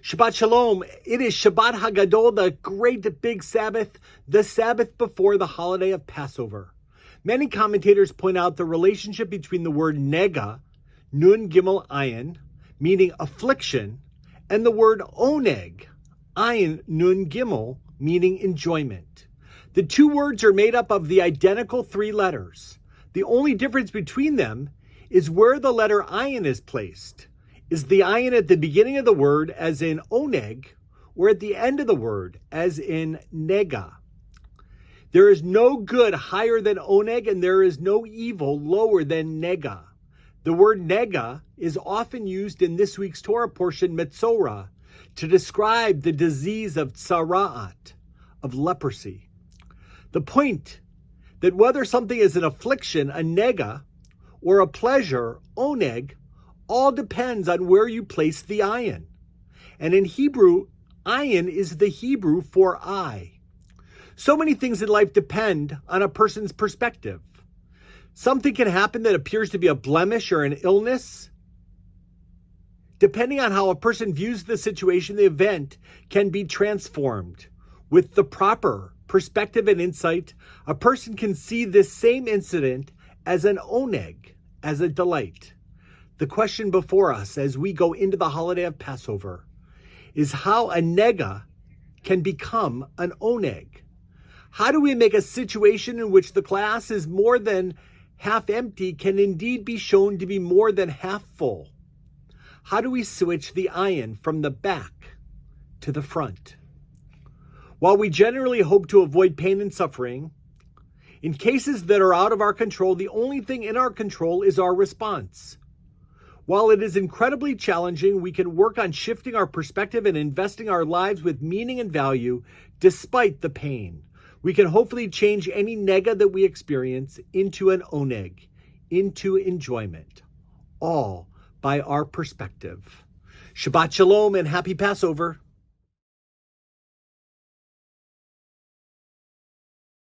Shabbat Shalom. It is Shabbat Hagadol, the great big Sabbath, the Sabbath before the holiday of Passover. Many commentators point out the relationship between the word nega, nun gimel ayin, meaning affliction, and the word oneg, ayin nun gimel, meaning enjoyment. The two words are made up of the identical three letters. The only difference between them is where the letter ayin is placed. Is the ayin at the beginning of the word, as in oneg, or at the end of the word, as in nega? There is no good higher than oneg, and there is no evil lower than nega. The word nega is often used in this week's Torah portion, Metzora, to describe the disease of tzara'at, of leprosy. The point that whether something is an affliction, a nega, or a pleasure, oneg, all depends on where you place the ayin. And in Hebrew, ayin is the Hebrew for eye. So many things in life depend on a person's perspective. Something can happen that appears to be a blemish or an illness. Depending on how a person views the situation, the event can be transformed. With the proper perspective and insight, a person can see this same incident as an oneg, as a delight. The question before us as we go into the holiday of Passover is how a nega can become an oneg. How do we make a situation in which the glass is more than half empty can indeed be shown to be more than half full? How do we switch the ayin from the back to the front? While we generally hope to avoid pain and suffering, in cases that are out of our control, the only thing in our control is our response. While it is incredibly challenging, we can work on shifting our perspective and investing our lives with meaning and value despite the pain. We can hopefully change any nega that we experience into an oneg, into enjoyment, all by our perspective. Shabbat Shalom and happy Passover.